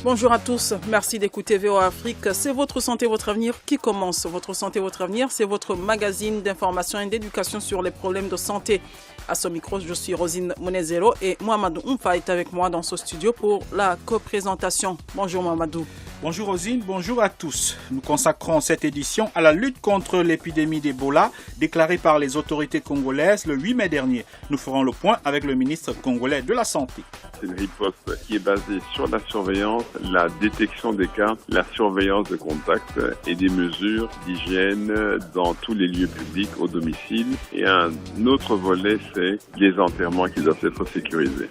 Bonjour à tous, merci d'écouter VOA Afrique. C'est votre santé, votre avenir qui commence. Votre santé, votre avenir, c'est votre magazine d'information et d'éducation sur les problèmes de santé. À ce micro, je suis Rosine Monezero et Mohamedou Oumfa est avec moi dans ce studio pour la co-présentation. Bonjour Mohamedou. Bonjour Rosine, bonjour à tous. Nous consacrons cette édition à la lutte contre l'épidémie d'Ebola déclarée par les autorités congolaises le 8 mai dernier. Nous ferons le point avec le ministre congolais de la Santé. C'est une riposte qui est basée sur la surveillance, la détection des cas, la surveillance de contact et des mesures d'hygiène dans tous les lieux publics au domicile. Et un autre volet, c'est les enterrements qui doivent être sécurisés.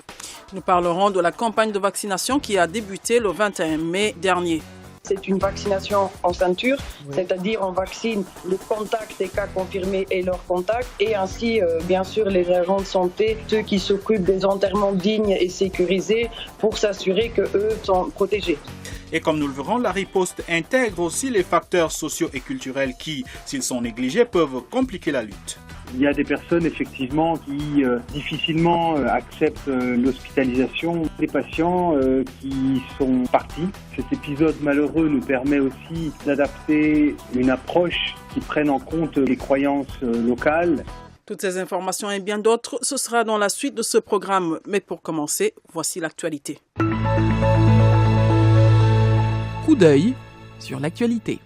Nous parlerons de la campagne de vaccination qui a débuté le 21 mai dernier. C'est une vaccination en ceinture, c'est-à-dire on vaccine les contacts des cas confirmés et leurs contacts et ainsi bien sûr les agents de santé, ceux qui s'occupent des enterrements dignes et sécurisés pour s'assurer qu'eux sont protégés. Et comme nous le verrons, la riposte intègre aussi les facteurs sociaux et culturels qui, s'ils sont négligés, peuvent compliquer la lutte. Il y a des personnes effectivement qui difficilement acceptent l'hospitalisation, des patients qui sont partis. Cet épisode malheureux nous permet aussi d'adapter une approche qui prenne en compte les croyances locales. Toutes ces informations et bien d'autres, ce sera dans la suite de ce programme. Mais pour commencer, voici l'actualité. Coup d'œil sur l'actualité.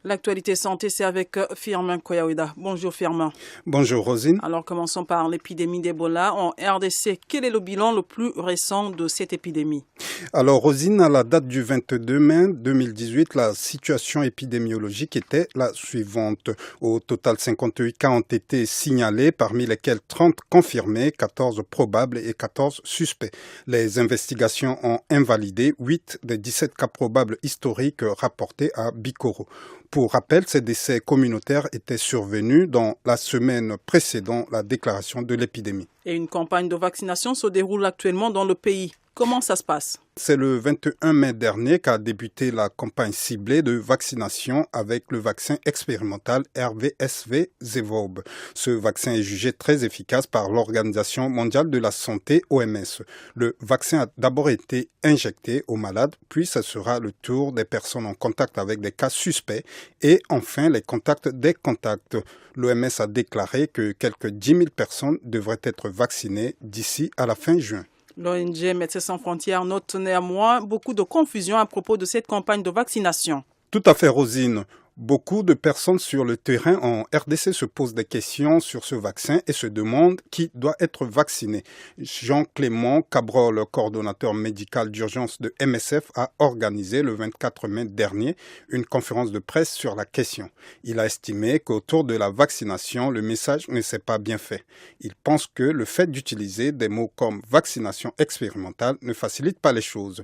L'actualité santé, c'est avec Firmin Koyaouida. Bonjour Firmin. Bonjour Rosine. Alors commençons par l'épidémie d'Ebola en RDC. Quel est le bilan le plus récent de cette épidémie? Alors Rosine, à la date du 22 mai 2018, la situation épidémiologique était la suivante. Au total, 58 cas ont été signalés, parmi lesquels 30 confirmés, 14 probables et 14 suspects. Les investigations ont invalidé 8 des 17 cas probables historiques rapportés à Bikoro. Pour rappel, ces décès communautaires étaient survenus dans la semaine précédant la déclaration de l'épidémie. Et une campagne de vaccination se déroule actuellement dans le pays. Comment ça se passe? C'est le 21 mai dernier qu'a débuté la campagne ciblée de vaccination avec le vaccin expérimental RVSV-Zevob. Ce vaccin est jugé très efficace par l'Organisation mondiale de la santé, OMS. Le vaccin a d'abord été injecté aux malades, puis ce sera le tour des personnes en contact avec des cas suspects et enfin les contacts des contacts. L'OMS a déclaré que quelques 10 000 personnes devraient être vaccinées d'ici à la fin juin. L'ONG Médecins sans frontières note néanmoins beaucoup de confusion à propos de cette campagne de vaccination. Tout à fait, Rosine. Beaucoup de personnes sur le terrain en RDC se posent des questions sur ce vaccin et se demandent qui doit être vacciné. Jean-Clément Cabrol, coordonnateur médical d'urgence de MSF, a organisé le 24 mai dernier une conférence de presse sur la question. Il a estimé qu'autour de la vaccination, le message ne s'est pas bien fait. Il pense que le fait d'utiliser des mots comme vaccination expérimentale ne facilite pas les choses.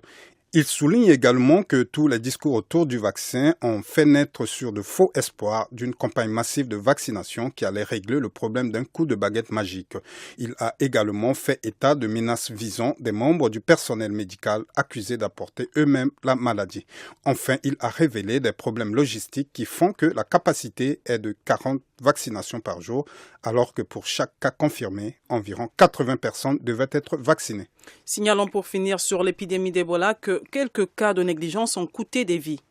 Il souligne également que tous les discours autour du vaccin ont fait naître sur de faux espoirs d'une campagne massive de vaccination qui allait régler le problème d'un coup de baguette magique. Il a également fait état de menaces visant des membres du personnel médical accusés d'apporter eux-mêmes la maladie. Enfin, il a révélé des problèmes logistiques qui font que la capacité est de 40 vaccinations par jour, alors que pour chaque cas confirmé, environ 80 personnes devaient être vaccinées. Signalons pour finir sur l'épidémie d'Ebola que quelques cas de négligence ont coûté des vies.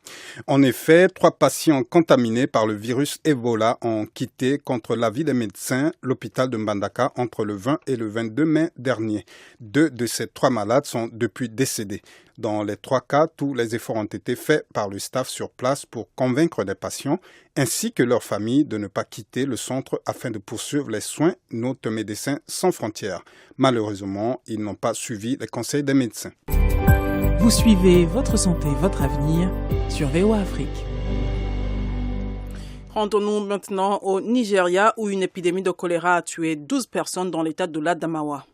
En effet, 3 patients contaminés par le virus Ebola ont quitté contre l'avis des médecins l'hôpital de Mbandaka entre le 20 et le 22 mai dernier. 2 de ces 3 malades sont depuis décédés. Dans les 3 cas, tous les efforts ont été faits par le staff sur place pour convaincre les patients ainsi que leurs familles de ne pas quitter le centre afin de poursuivre les soins, note Médecins sans frontières. Malheureusement, ils n'ont pas suivi les conseils des médecins. Vous suivez Votre santé, votre avenir sur VOA Afrique. Rendons-nous maintenant au Nigeria où une épidémie de choléra a tué 12 personnes dans l'état de l'Adamawa.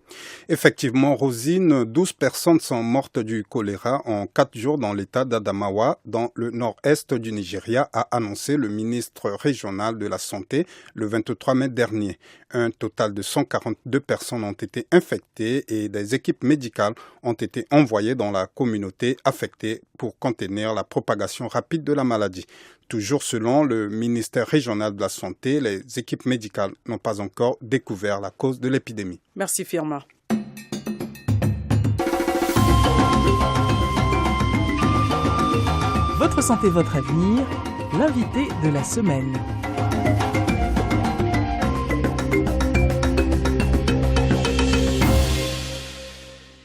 Effectivement, Rosine, 12 personnes sont mortes du choléra en 4 jours dans l'état d'Adamawa, dans le nord-est du Nigeria, a annoncé le ministre régional de la Santé le 23 mai dernier. Un total de 142 personnes ont été infectées et des équipes médicales ont été envoyées dans la communauté affectée pour contenir la propagation rapide de la maladie. Toujours selon le ministère régional de la Santé, les équipes médicales n'ont pas encore découvert la cause de l'épidémie. Merci Firma. santé, votre avenir, l'invité de la semaine.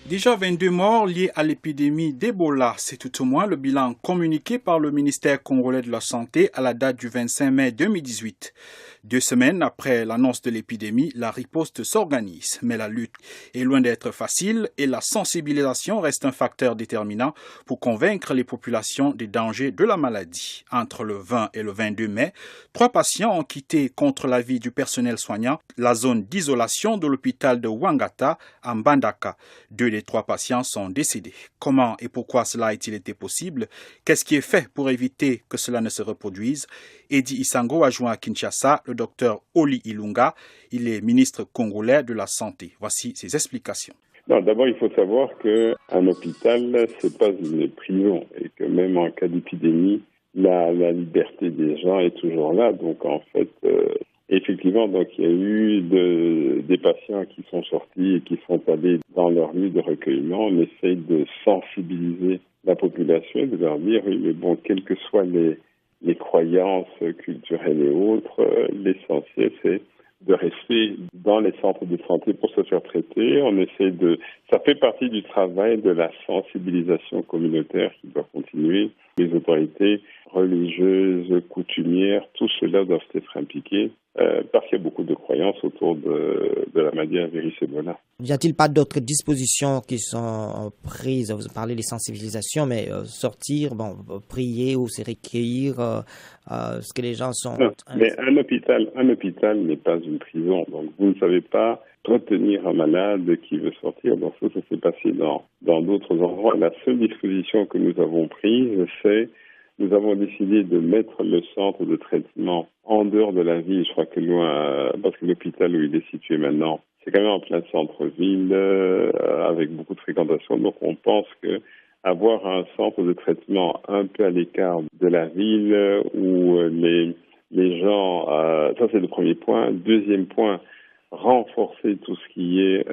Déjà 22 morts liés à l'épidémie d'Ebola. C'est tout au moins le bilan communiqué par le ministère congolais de la Santé à la date du 25 mai 2018. 2 semaines après l'annonce de l'épidémie, la riposte s'organise. Mais la lutte est loin d'être facile et la sensibilisation reste un facteur déterminant pour convaincre les populations des dangers de la maladie. Entre le 20 et le 22 mai, 3 patients ont quitté contre l'avis du personnel soignant la zone d'isolation de l'hôpital de Ouangata à Mbandaka. 2 des 3 patients sont décédés. Comment et pourquoi cela a-t-il été possible? Qu'est-ce qui est fait pour éviter que cela ne se reproduise? Edi Isango a joint à Kinshasa le docteur Oli Ilunga. Il est ministre congolais de la Santé. Voici ses explications. Non, d'abord, il faut savoir qu'un hôpital, c'est pas une prison et que même en cas d'épidémie, la liberté des gens est toujours là. Donc, en fait, effectivement, donc il y a eu des patients qui sont sortis et qui sont allés dans leur lieu de recueillement. On essaye de sensibiliser la population et de leur dire, oui, mais bon, quelles que soient les croyances culturelles et autres, l'essentiel, c'est de rester dans les centres de santé pour se faire traiter. Ça fait partie du travail de la sensibilisation communautaire qui doit continuer. Les autorités religieuses, coutumières, tout cela doivent être impliqués parce qu'il y a beaucoup de croyances autour de la maladie à virus Ebola. Y a-t-il pas d'autres dispositions qui sont prises? Vous parlez des sensibilisations, mais sortir, prier ou se recueillir, ce que les gens sont... Non, mais un hôpital n'est pas une prison. Donc vous ne savez pas retenir un malade qui veut sortir. Donc ça s'est passé dans d'autres endroits. La seule disposition que nous avons prise, c'est nous avons décidé de mettre le centre de traitement en dehors de la ville. Je crois que loin, parce que l'hôpital où il est situé maintenant, c'est quand même en plein centre-ville, avec beaucoup de fréquentation. Donc on pense que avoir un centre de traitement un peu à l'écart de la ville où les gens, ça c'est le premier point. Deuxième point, renforcer tout ce qui est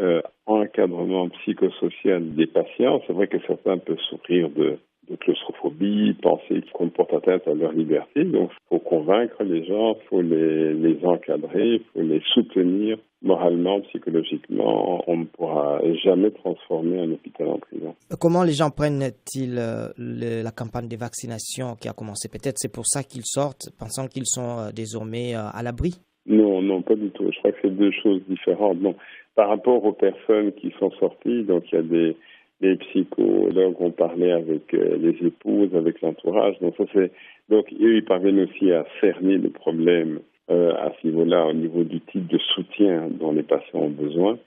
encadrement psychosocial des patients. C'est vrai que certains peuvent souffrir de claustrophobie, penser qu'on porte atteinte à leur liberté. Donc, il faut convaincre les gens, il faut les encadrer, il faut les soutenir moralement, psychologiquement. On ne pourra jamais transformer un hôpital en prison. Comment les gens prennent-ils la campagne de vaccination qui a commencé? Peut-être c'est pour ça qu'ils sortent, pensant qu'ils sont désormais à l'abri? Non, pas du tout. Je crois que c'est 2 choses différentes. Non. Par rapport aux personnes qui sont sorties, donc il y a des psychologues ont parlé avec les épouses, avec l'entourage. Donc eux, ils parviennent aussi à cerner le problème à ce niveau-là, au niveau du type de soutien dont les patients ont besoin.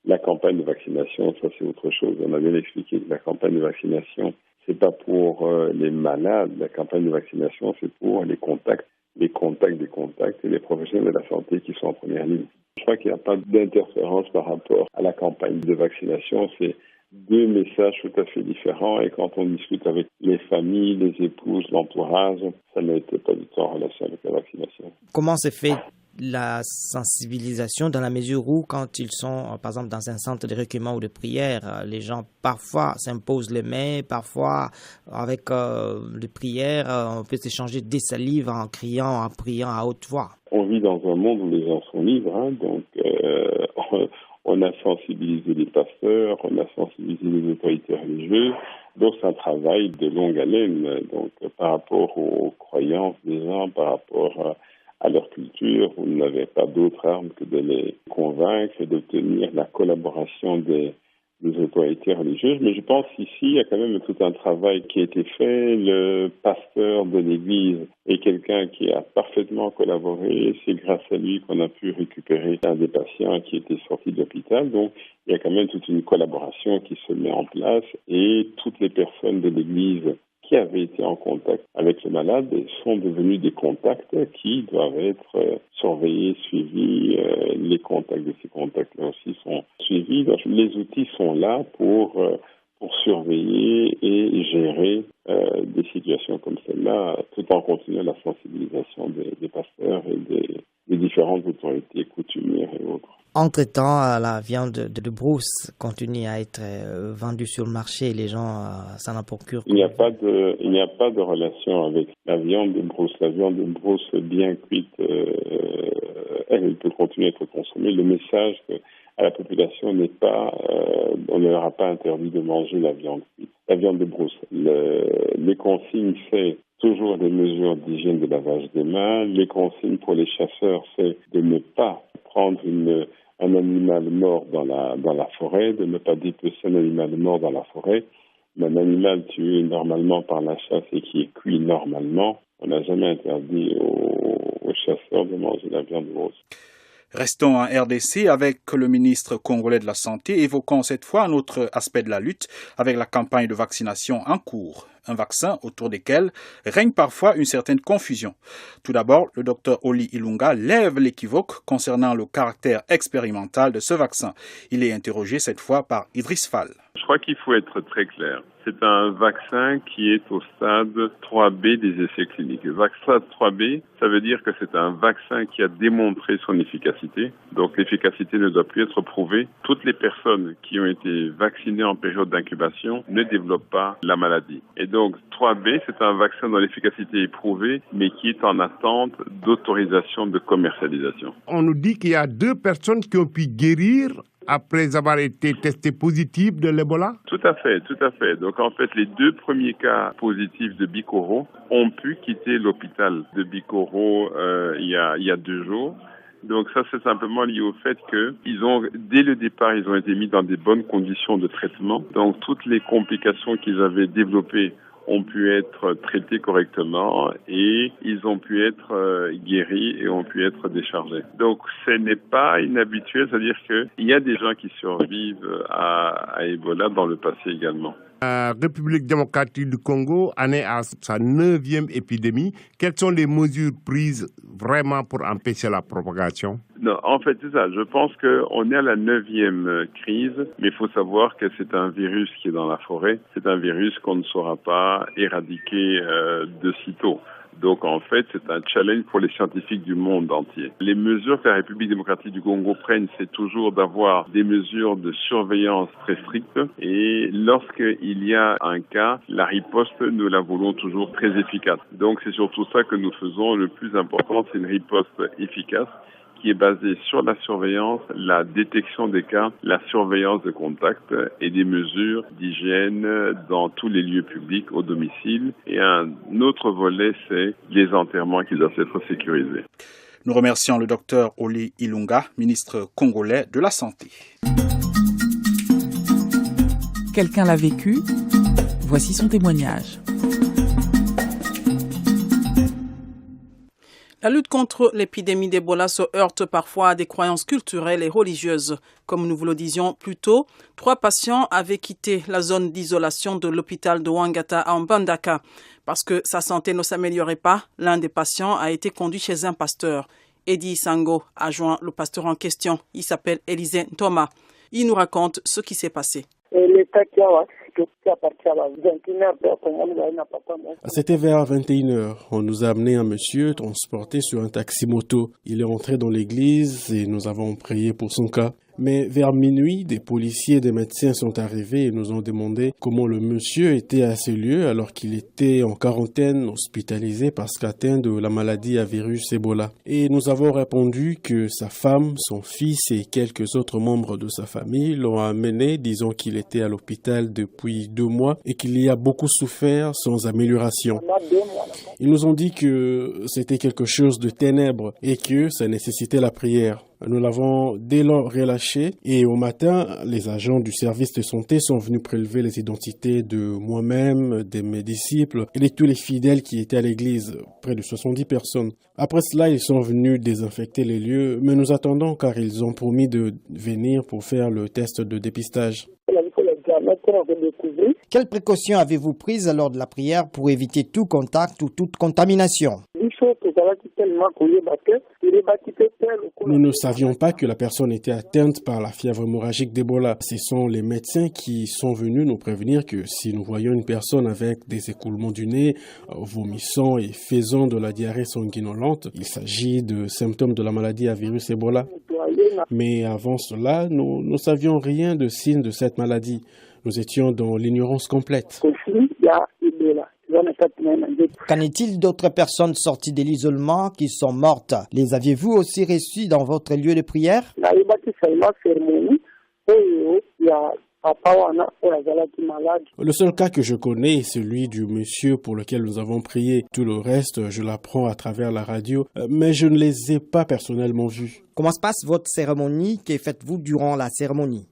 La campagne de vaccination, ça c'est autre chose. On a bien expliqué que la campagne de vaccination, c'est pas pour les malades. La campagne de vaccination, c'est pour les contacts des contacts et les professionnels de la santé qui sont en première ligne. Je crois qu'il n'y a pas d'interférence par rapport à la campagne de vaccination. C'est 2 messages tout à fait différents et quand on discute avec les familles, les épouses, l'entourage, ça n'était pas du tout en relation avec la vaccination. Comment se fait la sensibilisation dans la mesure où quand ils sont, par exemple, dans un centre de recueillement ou de prière, les gens parfois s'imposent les mains, parfois avec les prières, on peut s'échanger des salives en criant, en priant à haute voix. On vit dans un monde où les gens sont libres, donc on a sensibilisé les pasteurs, on a sensibilisé les autorités religieuses, donc c'est un travail de longue haleine, donc par rapport aux croyances des gens, par rapport à leur culture, vous n'avez pas d'autre arme que de les convaincre et d'obtenir la collaboration des autorités religieuses. Mais je pense qu'ici, il y a quand même tout un travail qui a été fait. Le pasteur de l'église est quelqu'un qui a parfaitement collaboré. C'est grâce à lui qu'on a pu récupérer un des patients qui était sorti de l'hôpital. Donc, il y a quand même toute une collaboration qui se met en place et toutes les personnes de l'église qui avaient été en contact avec le malade sont devenus des contacts qui doivent être surveillés, suivis. Les contacts de ces contacts-là aussi sont suivis. Donc, les outils sont là pour surveiller et gérer des situations comme celle-là, tout en continuant la sensibilisation des pasteurs et des différentes autorités coutumières et autres. Entre-temps, la viande de brousse continue à être vendue sur le marché et les gens s'en en procurent. Il n'y a pas de relation avec la viande de brousse. La viande de brousse bien cuite, elle peut continuer à être consommée. Le message à la population n'est pas, on ne leur a pas interdit de manger la viande cuite, la viande de brousse. Les consignes, c'est toujours des mesures d'hygiène de lavage des mains. Les consignes pour les chasseurs, c'est de ne pas prendre un animal mort dans la forêt, de ne pas dépecer un animal mort dans la forêt. Mais un animal tué normalement par la chasse et qui est cuit normalement, on n'a jamais interdit aux chasseurs de manger la viande grosse. Restons en RDC avec le ministre congolais de la Santé, évoquant cette fois un autre aspect de la lutte avec la campagne de vaccination en cours. Un vaccin autour desquels règne parfois une certaine confusion. Tout d'abord, le docteur Oli Ilunga lève l'équivoque concernant le caractère expérimental de ce vaccin. Il est interrogé cette fois par Idriss Fall. Je crois qu'il faut être très clair. C'est un vaccin qui est au stade 3B des essais cliniques. Le vaccin 3B, ça veut dire que c'est un vaccin qui a démontré son efficacité. Donc l'efficacité ne doit plus être prouvée. Toutes les personnes qui ont été vaccinées en période d'incubation ne développent pas la maladie. Et donc 3B, c'est un vaccin dont l'efficacité est prouvée, mais qui est en attente d'autorisation de commercialisation. On nous dit qu'il y a 2 personnes qui ont pu guérir après avoir été testés positifs de l'Ebola? Tout à fait. Donc en fait, les 2 premiers cas positifs de Bikoro ont pu quitter l'hôpital de Bikoro il y a 2 jours. Donc ça, c'est simplement lié au fait que dès le départ, ils ont été mis dans des bonnes conditions de traitement. Donc toutes les complications qu'ils avaient développées ont pu être traités correctement et ils ont pu être guéris et ont pu être déchargés. Donc ce n'est pas inhabituel, c'est-à-dire qu'il y a des gens qui survivent à Ebola dans le passé également. La République démocratique du Congo en est à sa 9e épidémie. Quelles sont les mesures prises vraiment pour empêcher la propagation? Non, en fait, c'est ça. Je pense qu'on est à la 9e crise, mais il faut savoir que c'est un virus qui est dans la forêt. C'est un virus qu'on ne saura pas éradiquer de sitôt. Donc, en fait, c'est un challenge pour les scientifiques du monde entier. Les mesures que la République démocratique du Congo prenne, c'est toujours d'avoir des mesures de surveillance très strictes. Et lorsqu'il y a un cas, la riposte, nous la voulons toujours très efficace. Donc, c'est surtout ça que nous faisons. Le plus important, c'est une riposte efficace qui est basée sur la surveillance, la détection des cas, la surveillance de contact et des mesures d'hygiène dans tous les lieux publics, au domicile. Et un autre volet, c'est les enterrements qui doivent être sécurisés. Nous remercions le docteur Oli Ilunga, ministre congolais de la Santé. Quelqu'un l'a vécu? Voici son témoignage. La lutte contre l'épidémie d'Ebola se heurte parfois à des croyances culturelles et religieuses. Comme nous vous le disions plus tôt, 3 patients avaient quitté la zone d'isolation de l'hôpital de Ouangata à Mbandaka. Parce que sa santé ne s'améliorait pas, l'un des patients a été conduit chez un pasteur. Eddie Sango a joint le pasteur en question. Il s'appelle Élisée Thomas. Il nous raconte ce qui s'est passé. C'était vers 21h. On nous a amené un monsieur transporté sur un taxi-moto. Il est entré dans l'église et nous avons prié pour son cas. Mais vers minuit, des policiers et des médecins sont arrivés et nous ont demandé comment le monsieur était à ce lieu alors qu'il était en quarantaine, hospitalisé parce qu'atteint de la maladie à virus Ebola. Et nous avons répondu que sa femme, son fils et quelques autres membres de sa famille l'ont amené, disant qu'il était à l'hôpital depuis 2 mois et qu'il y a beaucoup souffert sans amélioration. Ils nous ont dit que c'était quelque chose de ténèbres et que ça nécessitait la prière. Nous l'avons dès lors relâché et au matin, les agents du service de santé sont venus prélever les identités de moi-même, de mes disciples et de tous les fidèles qui étaient à l'église, près de 70 personnes. Après cela, ils sont venus désinfecter les lieux, mais nous attendons car ils ont promis de venir pour faire le test de dépistage. Quelles précautions avez-vous prises lors de la prière pour éviter tout contact ou toute contamination? Nous ne savions pas que la personne était atteinte par la fièvre hémorragique d'Ebola. Ce sont les médecins qui sont venus nous prévenir que si nous voyons une personne avec des écoulements du nez, vomissant et faisant de la diarrhée sanguinolente, il s'agit de symptômes de la maladie à virus Ebola. Mais avant cela, nous ne savions rien de signes de cette maladie. Nous étions dans l'ignorance complète. Qu'en est-il d'autres personnes sorties de l'isolement qui sont mortes? Les aviez-vous aussi reçues dans votre lieu de prière? Le seul cas que je connais est celui du monsieur pour lequel nous avons prié. Tout le reste, je l'apprends à travers la radio, mais je ne les ai pas personnellement vus. Comment se passe votre cérémonie? Que faites-vous durant la cérémonie?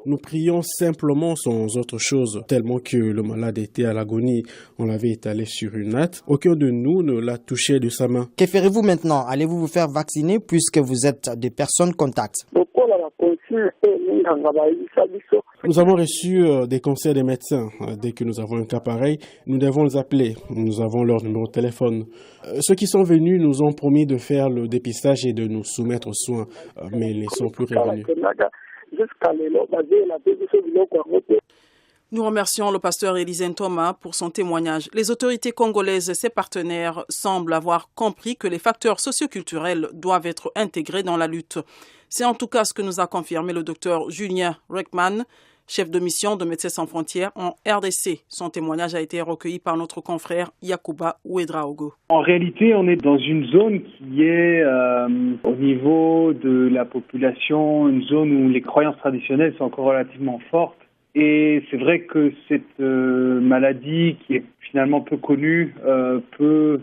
Nous prions simplement sans autre chose, tellement que le malade était à l'agonie. On l'avait étalé sur une natte. Aucun de nous ne l'a touché de sa main. Que ferez-vous maintenant? Allez-vous vous faire vacciner puisque vous êtes des personnes contacts? Nous avons reçu des conseils des médecins. Dès que nous avons un cas pareil, nous devons les appeler. Nous avons leur numéro de téléphone. Ceux qui sont venus nous ont promis de faire le dépistage et de nous soumettre aux soins, mais ils ne sont plus revenus. Nous remercions le pasteur Élisène Thomas pour son témoignage. Les autorités congolaises et ses partenaires semblent avoir compris que les facteurs socioculturels doivent être intégrés dans la lutte. C'est en tout cas ce que nous a confirmé le docteur Julien Reckman, chef de mission de Médecins sans frontières en RDC. Son témoignage a été recueilli par notre confrère Yacouba Ouedraogo. En réalité, on est dans une zone qui est au niveau de la population, une zone où les croyances traditionnelles sont encore relativement fortes. Et c'est vrai que cette maladie qui est finalement peu connue peut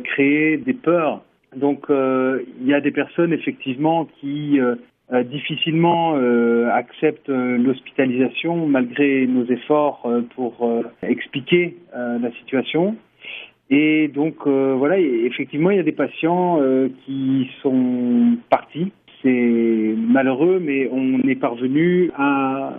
créer des peurs. Donc il y a des personnes effectivement qui difficilement acceptent l'hospitalisation malgré nos efforts pour expliquer la situation. Et donc voilà, effectivement il y a des patients qui sont partis. C'est malheureux, mais on est parvenu à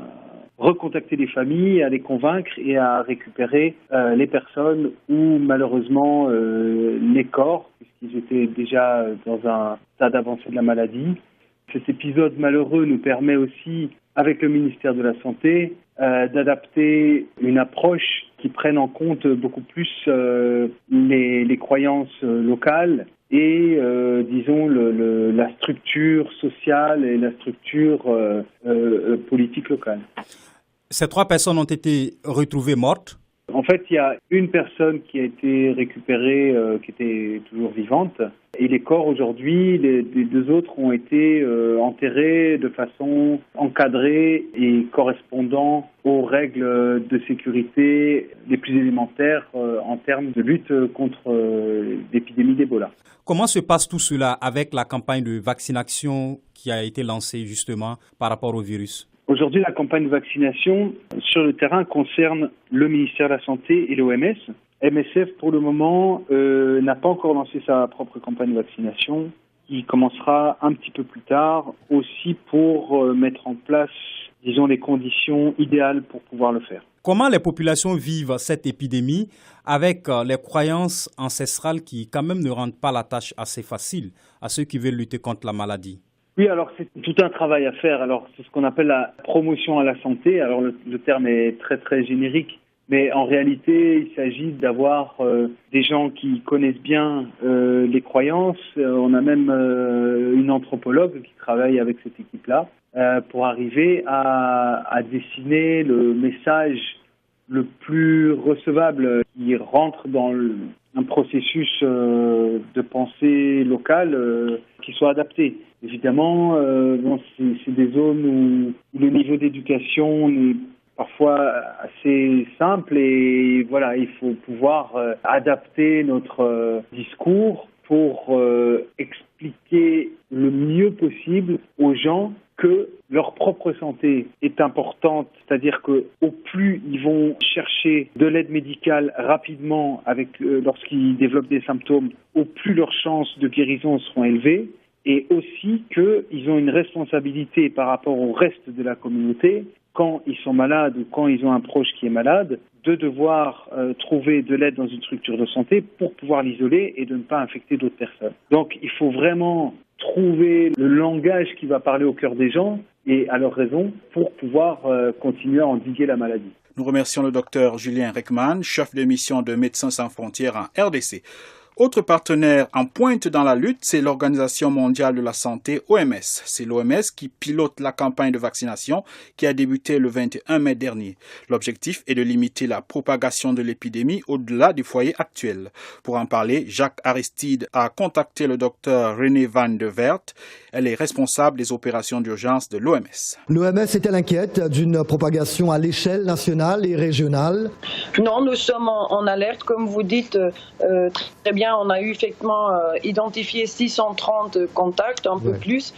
recontacter les familles, à les convaincre et à récupérer les personnes ou malheureusement les corps, puisqu'ils étaient déjà dans un stade avancé de la maladie. Cet épisode malheureux nous permet aussi, avec le ministère de la Santé, d'adapter une approche qui prenne en compte beaucoup plus les croyances locales et, disons, la structure sociale et la structure politique locale. Ces 3 personnes ont été retrouvées mortes. En fait, il y a une personne qui a été récupérée, qui était toujours vivante. Et les corps, aujourd'hui, les 2 autres ont été enterrés de façon encadrée et correspondant aux règles de sécurité les plus élémentaires en termes de lutte contre l'épidémie d'Ebola. Comment se passe tout cela avec la campagne de vaccination qui a été lancée justement par rapport au virus? Aujourd'hui, la campagne de vaccination sur le terrain concerne le ministère de la Santé et l'OMS. MSF, pour le moment, n'a pas encore lancé sa propre campagne de vaccination, qui commencera un petit peu plus tard, aussi pour mettre en place, disons, les conditions idéales pour pouvoir le faire. Comment les populations vivent cette épidémie avec les croyances ancestrales qui, quand même, ne rendent pas la tâche assez facile à ceux qui veulent lutter contre la maladie? Oui, alors c'est tout un travail à faire. Alors c'est ce qu'on appelle la promotion à la santé. Alors le terme est très très générique, mais en réalité il s'agit d'avoir des gens qui connaissent bien les croyances. On a même une anthropologue qui travaille avec cette équipe-là pour arriver à dessiner le message le plus recevable qui rentre dans un processus de pensée locale qui soit adapté. Évidemment, c'est des zones où le niveau d'éducation est parfois assez simple et voilà, il faut pouvoir adapter notre discours pour expliquer le mieux possible aux gens que leur propre santé est importante, c'est-à-dire que au plus ils vont chercher de l'aide médicale rapidement lorsqu'ils développent des symptômes, au plus leurs chances de guérison seront élevées. Et aussi qu'ils ont une responsabilité par rapport au reste de la communauté, quand ils sont malades ou quand ils ont un proche qui est malade, de devoir trouver de l'aide dans une structure de santé pour pouvoir l'isoler et de ne pas infecter d'autres personnes. Donc il faut vraiment trouver le langage qui va parler au cœur des gens et à leur raison pour pouvoir continuer à endiguer la maladie. Nous remercions le docteur Julien Reckman, chef de mission de Médecins sans frontières en RDC. Autre partenaire en pointe dans la lutte, c'est l'Organisation mondiale de la santé, OMS. C'est l'OMS qui pilote la campagne de vaccination qui a débuté le 21 mai dernier. L'objectif est de limiter la propagation de l'épidémie au-delà du foyer actuel. Pour en parler, Jacques Aristide a contacté le docteur René Van de Wert. Elle est responsable des opérations d'urgence de l'OMS. L'OMS est-elle inquiète d'une propagation à l'échelle nationale et régionale? Non, nous sommes en alerte, comme vous dites très bien. On a eu effectivement identifié 630 contacts, un peu plus.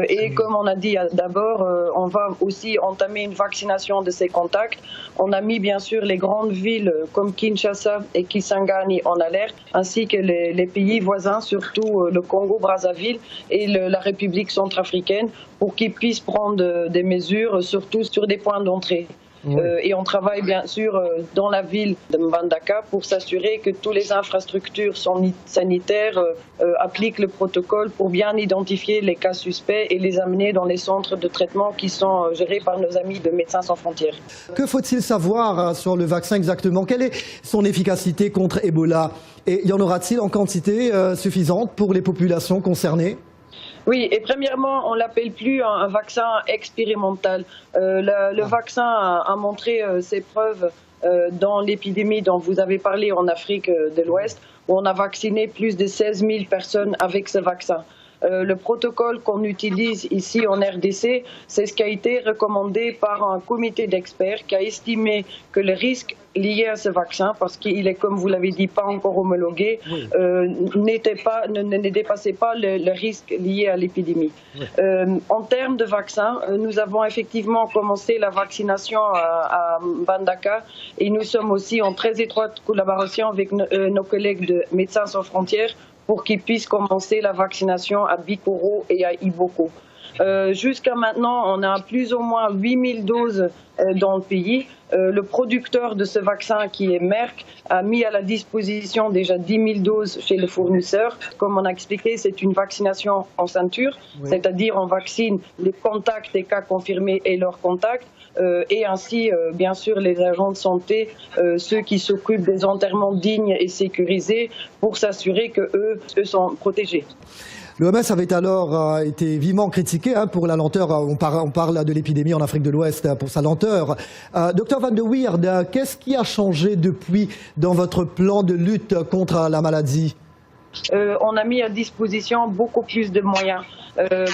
Et comme on a dit d'abord, on va aussi entamer une vaccination de ces contacts. On a mis bien sûr les grandes villes comme Kinshasa et Kisangani en alerte, ainsi que les pays voisins, surtout le Congo-Brazzaville et la République centrafricaine, pour qu'ils puissent prendre des mesures, surtout sur des points d'entrée. Et on travaille bien sûr dans la ville de Mbandaka pour s'assurer que toutes les infrastructures sanitaires appliquent le protocole pour bien identifier les cas suspects et les amener dans les centres de traitement qui sont gérés par nos amis de Médecins sans frontières. Que faut-il savoir sur le vaccin exactement? Quelle est son efficacité contre Ebola? Et y en aura-t-il en quantité suffisante pour les populations concernées? Oui, et premièrement, on l'appelle plus un vaccin expérimental. Le vaccin a montré ses preuves dans l'épidémie dont vous avez parlé en Afrique de l'Ouest, où on a vacciné plus de 16 000 personnes avec ce vaccin. Le protocole qu'on utilise ici en RDC, c'est ce qui a été recommandé par un comité d'experts qui a estimé que le risque lié à ce vaccin, parce qu'il est, comme vous l'avez dit, pas encore homologué, ne dépassait pas le risque lié à l'épidémie. En termes de vaccins, nous avons effectivement commencé la vaccination à Mbandaka et nous sommes aussi en très étroite collaboration avec nos collègues de Médecins sans frontières pour qu'ils puissent commencer la vaccination à Bikoro et à Iboko. Jusqu'à maintenant, on a plus ou moins 8000 doses dans le pays. Le producteur de ce vaccin, qui est Merck, a mis à la disposition déjà 10 000 doses chez le fournisseur. Comme on a expliqué, c'est une vaccination en ceinture, c'est-à-dire on vaccine les contacts des cas confirmés et leurs contacts. Et ainsi, bien sûr, les agents de santé, ceux qui s'occupent des enterrements dignes et sécurisés, pour s'assurer qu'eux sont protégés. L'OMS avait alors été vivement critiqué pour la lenteur. On parle de l'épidémie en Afrique de l'Ouest pour sa lenteur. Docteur Van de Weerd, qu'est-ce qui a changé depuis dans votre plan de lutte contre la maladie? On a mis à disposition beaucoup plus de moyens.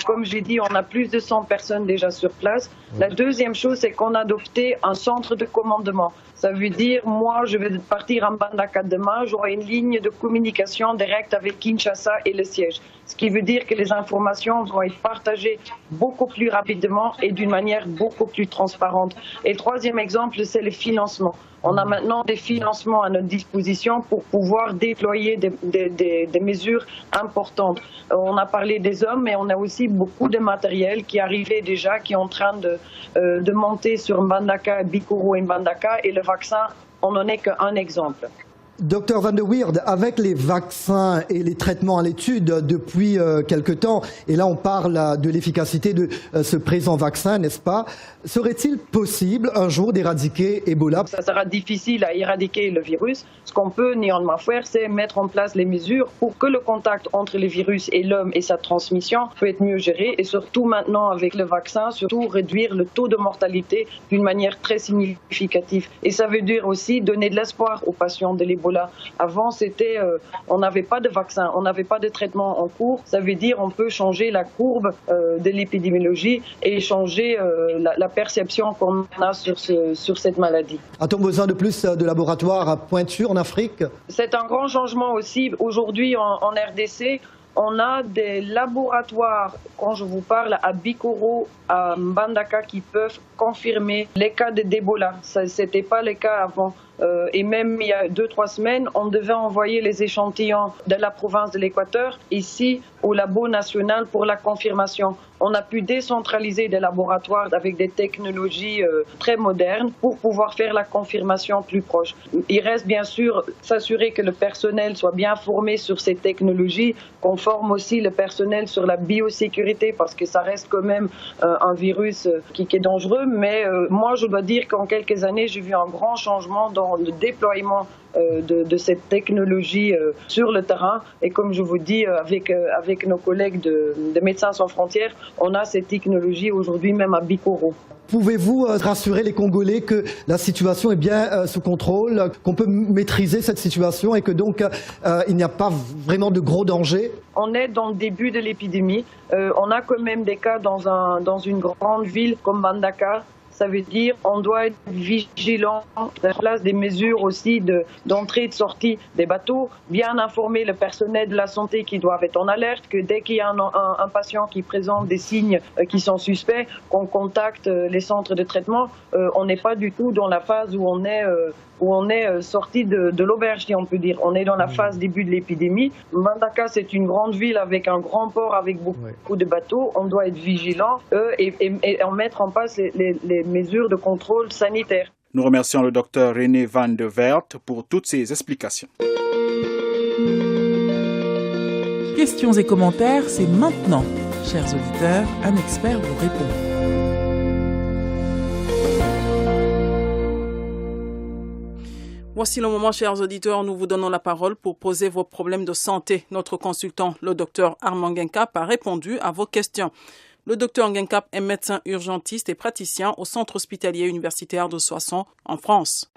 Comme j'ai dit, on a plus de 100 personnes déjà sur place. La deuxième chose, c'est qu'on a adopté un centre de commandement. Ça veut dire, moi, je vais partir en Mbandaka demain, j'aurai une ligne de communication directe avec Kinshasa et le siège. Ce qui veut dire que les informations vont être partagées beaucoup plus rapidement et d'une manière beaucoup plus transparente. Et le troisième exemple, c'est le financement. On a maintenant des financements à notre disposition pour pouvoir déployer des mesures importantes. On a parlé des hommes, mais on a aussi beaucoup de matériel qui arrivait déjà, qui est en train de monter sur Mbandaka, Bikoro et Mbandaka. Et le vaccin, on n'en est qu'un exemple. Docteur Van de Weerd, avec les vaccins et les traitements à l'étude depuis quelque temps, et là on parle de l'efficacité de ce présent vaccin, n'est-ce pas? Serait-il possible un jour d'éradiquer Ebola? Ça sera difficile à éradiquer le virus. Ce qu'on peut néanmoins faire, c'est mettre en place les mesures pour que le contact entre le virus et l'homme et sa transmission peut être mieux géré, et surtout maintenant avec le vaccin, surtout réduire le taux de mortalité d'une manière très significative. Et ça veut dire aussi donner de l'espoir aux patients de l'Ebola. Avant, on n'avait pas de vaccin, on n'avait pas de traitement en cours. Ça veut dire on peut changer la courbe de l'épidémiologie et changer la perception qu'on a sur cette maladie. A-t-on besoin de plus de laboratoires pointus en Afrique? C'est un grand changement aussi. Aujourd'hui, en RDC, on a des laboratoires, quand je vous parle, à Bikoro, à Mbandaka, qui peuvent confirmer les cas d'Ebola. Ce n'était pas le cas avant. Et même il y a 2-3 semaines, on devait envoyer les échantillons de la province de l'Équateur ici au labo national pour la confirmation. On a pu décentraliser des laboratoires avec des technologies très modernes pour pouvoir faire la confirmation plus proche. Il reste bien sûr s'assurer que le personnel soit bien formé sur ces technologies, qu'on forme aussi le personnel sur la biosécurité, parce que ça reste quand même un virus qui est dangereux. Mais moi, je dois dire qu'en quelques années, j'ai vu un grand changement dans dans le déploiement de cette technologie sur le terrain. Et comme je vous dis, avec nos collègues de Médecins sans frontières, on a cette technologie aujourd'hui même à Bikoro. Pouvez-vous rassurer les Congolais que la situation est bien sous contrôle, qu'on peut maîtriser cette situation et que donc il n'y a pas vraiment de gros dangers? On est dans le début de l'épidémie. On a quand même des cas dans une grande ville comme Mbandaka. Ça veut dire qu'on doit être vigilant, mettre en place des mesures aussi d'entrée et de sortie des bateaux, bien informer le personnel de la santé qui doivent être en alerte, que dès qu'il y a un patient qui présente des signes qui sont suspects, qu'on contacte les centres de traitement. On n'est pas du tout dans la phase où on est sorti de l'auberge, si on peut dire. On est dans la phase début de l'épidémie. Mbandaka, c'est une grande ville avec un grand port, avec beaucoup de bateaux. On doit être vigilant et en mettre en place les mesures de contrôle sanitaire. Nous remercions le docteur René Van de Wert pour toutes ces explications. Questions et commentaires, c'est maintenant. Chers auditeurs, un expert vous répond. Voici le moment, chers auditeurs, nous vous donnons la parole pour poser vos problèmes de santé. Notre consultant, le docteur Armand Guincap, a répondu à vos questions. Le docteur Guincap est médecin urgentiste et praticien au centre hospitalier universitaire de Soissons, en France.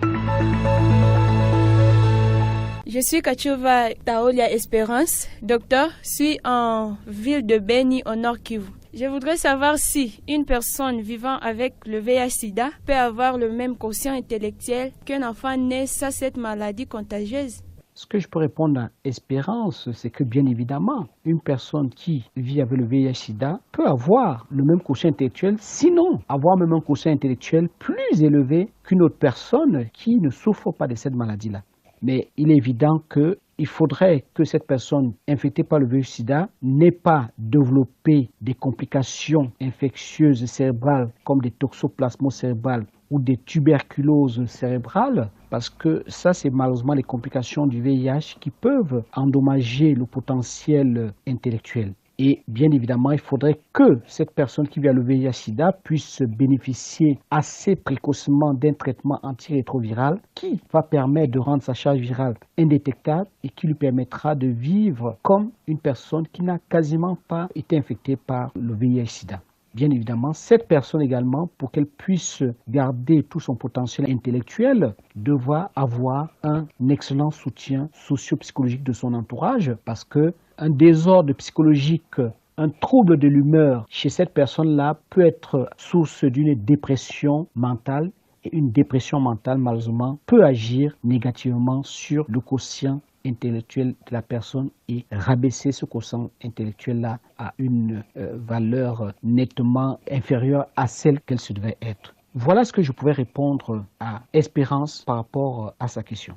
Je suis Kachova Taolia Espérance, docteur, suis en ville de Beni au Nord Kivu. Je voudrais savoir si une personne vivant avec le VIH-Sida peut avoir le même quotient intellectuel qu'un enfant né sans cette maladie contagieuse. Ce que je peux répondre à Espérance, c'est que bien évidemment, une personne qui vit avec le VIH-Sida peut avoir le même quotient intellectuel, sinon avoir même un quotient intellectuel plus élevé qu'une autre personne qui ne souffre pas de cette maladie-là. Mais il est évident qu'il faudrait que cette personne infectée par le VIH-Sida n'ait pas développé des complications infectieuses cérébrales comme des toxoplasmoses cérébrales ou des tuberculoses cérébrales, parce que ça, c'est malheureusement les complications du VIH qui peuvent endommager le potentiel intellectuel. Et bien évidemment, il faudrait que cette personne qui vit le VIH-Sida puisse bénéficier assez précocement d'un traitement antirétroviral qui va permettre de rendre sa charge virale indétectable et qui lui permettra de vivre comme une personne qui n'a quasiment pas été infectée par le VIH-Sida. Bien évidemment, cette personne également, pour qu'elle puisse garder tout son potentiel intellectuel, devra avoir un excellent soutien socio-psychologique de son entourage, parce que un désordre psychologique, un trouble de l'humeur chez cette personne-là peut être source d'une dépression mentale. Et une dépression mentale, malheureusement, peut agir négativement sur le quotient intellectuel de la personne et rabaisser ce quotient intellectuel-là à une valeur nettement inférieure à celle qu'elle se devait être. Voilà ce que je pouvais répondre à Espérance par rapport à sa question.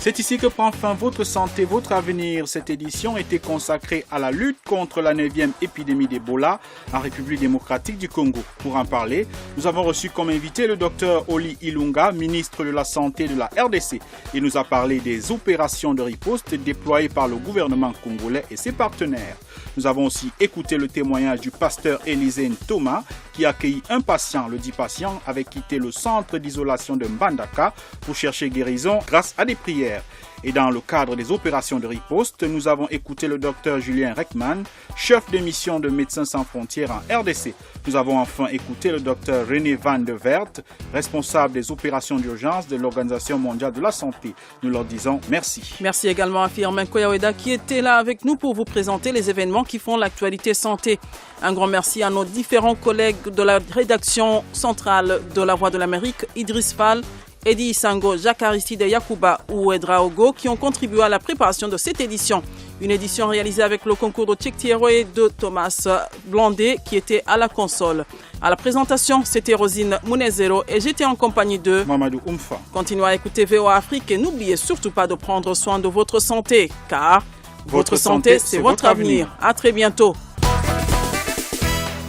C'est ici que prend fin votre santé, votre avenir. Cette édition était consacrée à la lutte contre la 9e épidémie d'Ebola en République démocratique du Congo. Pour en parler, nous avons reçu comme invité le docteur Oli Ilunga, ministre de la Santé de la RDC. Il nous a parlé des opérations de riposte déployées par le gouvernement congolais et ses partenaires. Nous avons aussi écouté le témoignage du pasteur Élisée Thomas qui a accueilli un patient. Le dit patient avait quitté le centre d'isolation de Mbandaka pour chercher guérison grâce à des prières. Et dans le cadre des opérations de riposte, nous avons écouté le docteur Julien Reckman, chef de mission de Médecins sans frontières en RDC. Nous avons enfin écouté le docteur René Van de Wert, responsable des opérations d'urgence de l'Organisation mondiale de la santé. Nous leur disons merci. Merci également à Firmin Koyaweda qui était là avec nous pour vous présenter les événements qui font l'actualité santé. Un grand merci à nos différents collègues de la rédaction centrale de La Voix de l'Amérique, Idriss Fall, Eddie Isango, Jacques Aristide Yakuba ou Edra Ogo qui ont contribué à la préparation de cette édition. Une édition réalisée avec le concours de Tchèque Thierry et de Thomas Blondé qui était à la console. À la présentation, c'était Rosine Mounezero et j'étais en compagnie de Mamadou Oumfa. Continuez à écouter VOA Afrique et n'oubliez surtout pas de prendre soin de votre santé car votre santé, c'est votre avenir. À très bientôt.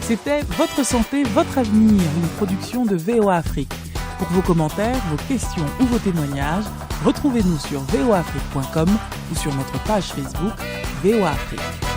C'était Votre santé, votre avenir, une production de VOA Afrique. Pour vos commentaires, vos questions ou vos témoignages, retrouvez-nous sur voafrique.com ou sur notre page Facebook VOA Afrique.